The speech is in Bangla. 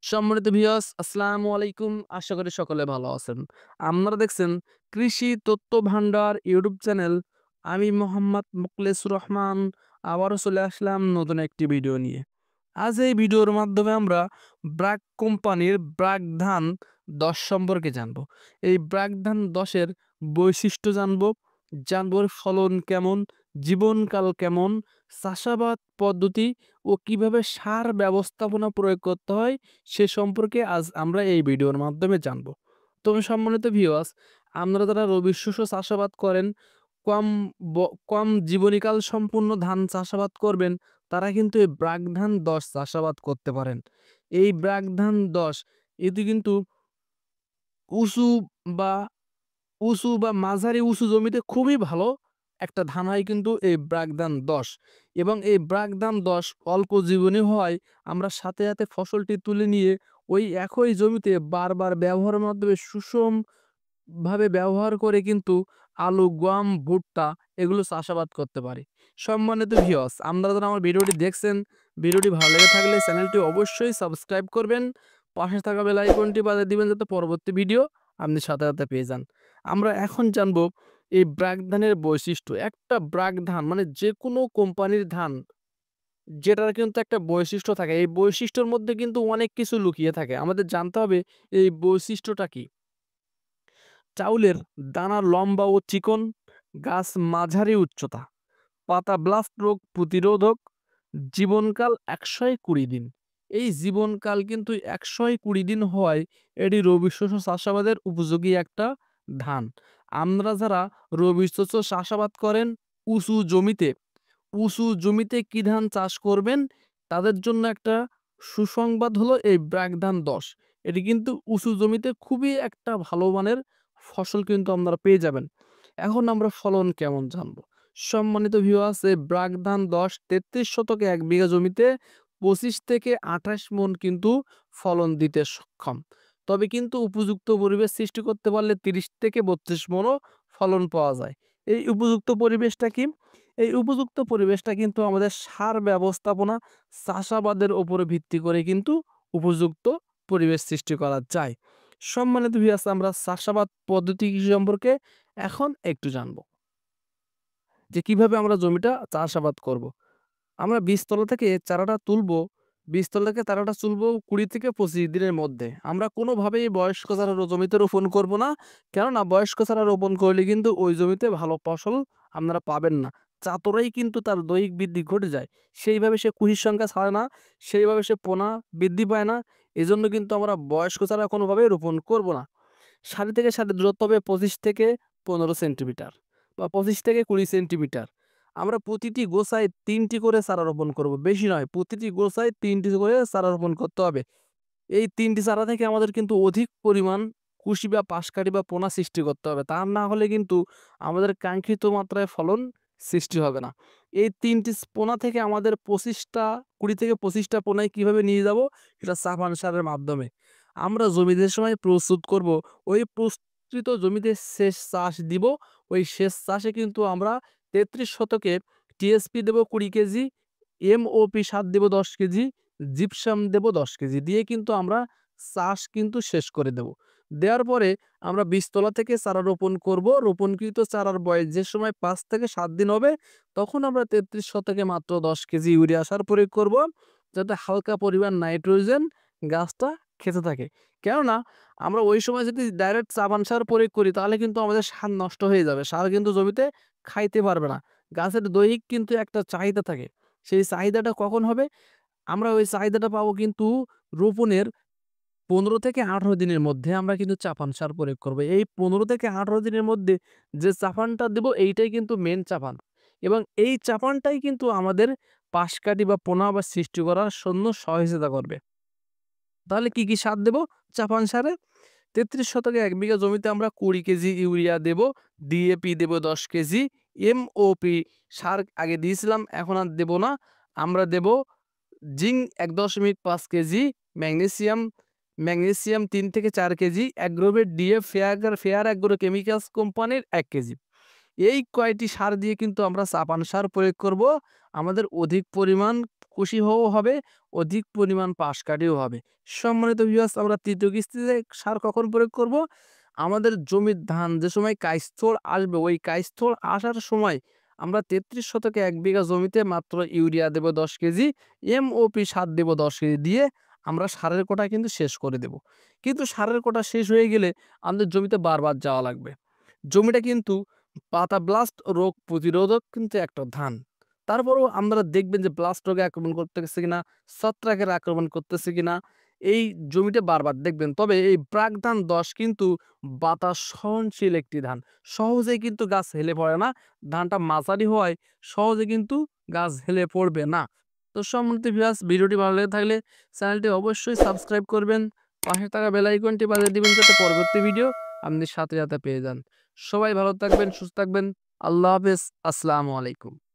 সম্মানিত ভিউয়ার্স আসসালামু আলাইকুম। আশা করি সকলে ভালো আছেন। আপনারা দেখছেন কৃষি তথ্য ভান্ডার ইউটিউব চ্যানেল। আমি মোহাম্মদ মুখলেসুর রহমান আবারও চলে আসলাম নতুন একটি ভিডিও নিয়ে। আজ এই ভিডিওর মাধ্যমে আমরা ব্র্যাক কোম্পানির ব্র্যাক ধান ১০ সম্পর্কে জানবো। এই ব্র্যাক ধান ১০ এর বৈশিষ্ট্য জানবো, জানবো এর ফলন কেমন, জীবনকাল কেমন, চাষাবাদ পদ্ধতি ও কিভাবে সার ব্যবস্থাপনা প্রয়োগ করতে হয় সে সম্পর্কে আজ আমরা এই ভিডিওর মাধ্যমে জানবো। তো সম্মানিত ভিউয়ার্স, আপনারা যারা রবি শস্য চাষাবাদ করেন, কম কম জীবনীকাল সম্পূর্ণ ধান চাষাবাদ করবেন, তারা কিন্তু এই ব্র্যাক ধান ১০ চাষাবাদ করতে পারেন। এই ব্র্যাক ধান ১০ এটি কিন্তু উঁচু বা মাঝারি উঁচু জমিতে খুবই ভালো একটা ধান হয় কিন্তু এই ব্র্যাক ধান ১০ এবং এই ব্র্যাক ধান ১০ অল্প জীবনী হওয়ায় আমরা সাথে, সাথে ফসলটি তুলে নিয়ে ওই একই জমিতে বারবার ব্যবহারের মাধ্যমে ভাবে ব্যবহার করে কিন্তু আলু, গম, ভুট্টা এগুলো চাষাবাদ করতে পারি। সম্মানিত ভিউয়ার্স, আপনারা যারা আমার ভিডিওটি দেখছেন, ভিডিওটি ভালো লেগে থাকলে চ্যানেলটি অবশ্যই সাবস্ক্রাইব করবেন। পাশে থাকা বেল আইকনটি বাজিয়ে দিবেন যাতে পরবর্তী ভিডিও আপনি সাথে, সাথে পেয়ে যান। আমরা এখন জানবো এই ব্র্যাক ধানের বৈশিষ্ট্য। একটা ব্র্যাক ধান মানে যেকোনো কোম্পানির ধান যেটার কিন্তু একটা বৈশিষ্ট্য থাকে। এই বৈশিষ্ট্যর মধ্যে কিন্তু অনেক কিছু লুকিয়ে থাকে। আমাদের জানতে হবে এই বৈশিষ্ট্যটা কি? চাউলের দানা লম্বা ও চিকন, গাছ মাঝারি উচ্চতা, পাতা ব্লাস্ট রোগ প্রতিরোধক, জীবনকাল ১২০ দিন। এই জীবনকাল কিন্তু ১২০ দিন হওয়ায় এটি রবি শস্য চাষাবাদের উপযোগী একটা ধান। আমরা যারা রবি শস্য চাষাবাদ করেন উঁচু জমিতে, কি ধান চাষ করবেন তাদের জন্য একটা সুসংবাদ হলো এই ব্র্যাক ধান ১০। এটি কিন্তু উঁচু জমিতে খুবই একটা ভালো মানের ফসল কিন্তু আপনারা পেয়ে যাবেন। এখন আমরা ফলন কেমন জানবো? সম্মানিত ভিউয়ার্স, এই ব্র্যাক ধান ১০ ৩৩ শতকে ১ বিঘা জমিতে ২৫ থেকে ২৮ মণ কিন্তু ফলন দিতে সক্ষম। তবে কিন্তু উপযুক্ত পরিবেশ সৃষ্টি করতে পারলে ৩০ থেকে ৩২ মণও ফলন পাওয়া যায়। এই উপযুক্ত পরিবেশটা কি? এই উপযুক্ত পরিবেশটা কিন্তু আমাদের সার ব্যবস্থাপনা, চাষাবাদের উপরে ভিত্তি করে কিন্তু উপযুক্ত পরিবেশ সৃষ্টি করা যায়। সম্মানিত ভিউয়ার্স, আমরা চাষাবাদ পদ্ধতি সম্পর্কে এখন একটু জানবো যে কিভাবে আমরা জমিটা চাষাবাদ করব। আমরা বীজতলা থেকে চারাটা তুলবো, বীজতলা থেকে চারাটা তুলবো ২০ থেকে ২৫ দিনের মধ্যে। আমরা কোনোভাবেই বয়স্ক চারা জমিতে রোপণ করব না। কেননা বয়স্ক চারা রোপণ করলে কিন্তু ওই জমিতে ভালো ফসল আপনারা পাবেন না। চাতরেই কিন্তু তার দৈহিক বৃদ্ধি ঘটে যায়। সেইভাবে সে কুশির সংখ্যা ছাড়ে না, সেইভাবে সে পোনা বৃদ্ধি পায় না। এজন্য কিন্তু আমরা বয়স্ক চারা কোনোভাবেই রোপণ করব না। সারি থেকে সারির দূরত্ব হবে ২৫ থেকে ১৫ সেন্টিমিটার বা ২৫ থেকে ২০ সেন্টিমিটার। আমরা প্রতিটি গোছায় ৩ টি করে চারা রোপণ করব। বেশি নয়, প্রতিটি গোছায় ৩ টি করে চারা রোপণ করতে হবে। এই ৩ টি চারা থেকে আমাদের কিন্তু অধিক পরিমাণ কুশি বা পাশকাঠি বা পোনা সৃষ্টি করতে হবে। তা না হলে কিন্তু আমাদের কাঙ্ক্ষিত মাত্রায় ফলন সৃষ্টি হবে না। এই ৩ টি পোনা থেকে আমাদের ২৫ টা ২০ থেকে ২৫ টা পোনায় কিভাবে নিয়ে যাব? সেটা চাপান সারের মাধ্যমে। আমরা জমি যে সময় প্রস্তুত করব, ওই প্রস্তুত জমিতে সেচ চাষ দিব। ওই সেচ চাষে কিন্তু আমরা ৩৩ শতকে টিএসপি দেব ২০ কেজি, এমওপি সার দেব ১০ কেজি, জিপসাম দেব ১০ কেজি দিয়ে কিন্তু আমরা চাষ কিন্তু শেষ করে দেব। দেওয়ার পরে আমরা বীজতলা থেকে চারা রোপণ করব। রোপণকৃত চারার বয়স যে সময় ৫ থেকে ৭ দিন হবে, তখন আমরা ৩৩ শতকে মাত্র ১০ কেজি ইউরিয়া সার প্রয়োগ করব, যাতে হালকা পরিমাণ নাইট্রোজেন গাছটা খেতে থাকে। কেননা আমরা ওই সময় যদি ডাইরেক্ট চাপান সার প্রয়োগ করি তাহলে কিন্তু আমাদের সার নষ্ট হয়ে যাবে। সার কিন্তু জমিতে খাইতে পারবে না। গাছের দৈহিক কিন্তু একটা চাহিদা থাকে। সেই চাহিদাটা কখন হবে? আমরা ওই চাহিদাটা পাবো কিন্তু রোপণের ১৫ থেকে ১৮ দিনের মধ্যে আমরা কিন্তু চাপান সার প্রয়োগ করব। এই ১৫ থেকে ১৮ দিনের মধ্যে যে চাপানটা দেব এইটাই কিন্তু মেইন চাপান। এবং এই চাপানটাই কিন্তু আমাদের পাশকাঠি বা পোনা বা সৃষ্টি করার জন্য সহযোগিতা করবে। তাহলে কি, কি সার দেব চাপান সারে? ৩৩ শতকে ১ বিঘা জমিতে আমরা ২০ কেজি ইউরিয়া দেব, ডিএপি দেব ১০ কেজি, এমওপি সার আগে দিয়েছিলাম এখন আর দেব না। আমরা দেব জিংক ১.৫ কেজি, ম্যাগনেসিয়াম ৩ থেকে ৪ KG, Agrovet DF fair agro chemicals কোম্পানির ১ কেজি। এই কয়টি সার দিয়ে কিন্তু আমরা চাপান সার প্রয়োগ করব। আমাদের অধিক পরিমাণ কুশি হওয়াও হবে, অধিক পরিমাণ পাশ কাটিও হবে। সম্মানিত ভিউয়ার্স, আমরা ৩য় কিস্তিতে সার কখন প্রয়োগ করব? আমাদের জমির ধান যে সময় কাইস্থল আসবে, ওই কাইস্থল আসার সময় আমরা ৩৩ শতকে ১ বিঘা জমিতে মাত্র ইউরিয়া দেব ১০ কেজি, এমওপি সার দেব ১০ কেজি দিয়ে আমরা সারের কোটা কিন্তু শেষ করে দেব। কিন্তু সারের কোটা শেষ হয়ে গেলে আমাদের জমিতে বারবার যাওয়া লাগবে। জমিটা কিন্তু পাতা ব্লাস্ট রোগ প্রতিরোধক কিন্তু একটা ধান। তারপরেও আমরা দেখবেন যে ব্লাস্ট রোগে আক্রমণ করতেছে কিনা, ছত্রাকের আক্রমণ করতেছে কিনা, এই জমিতে বারবার দেখবেন। তবে এই প্রাকধান ১০ কিন্তু বাতাস সহনশীল একটি ধান। সহজেই কিন্তু গাছ হেলে পড়ে না। ধানটা মাঝারি হওয়ায় সহজে কিন্তু গাছ হেলে পড়বে না। তো সম্মানিত ভিউয়ার্স, ভিডিওটি ভালো লেগে থাকলে চ্যানেলটি অবশ্যই সাবস্ক্রাইব করবেন। পাশে থাকা বেল আইকনটি বাজিয়ে দিবেন যাতে পরবর্তী ভিডিও আপনি সাথে পেয়ে যান। সবাই ভালো থাকবেন, সুস্থ থাকবেন। আল্লাহ হাফেজ। আসসালামু আলাইকুম।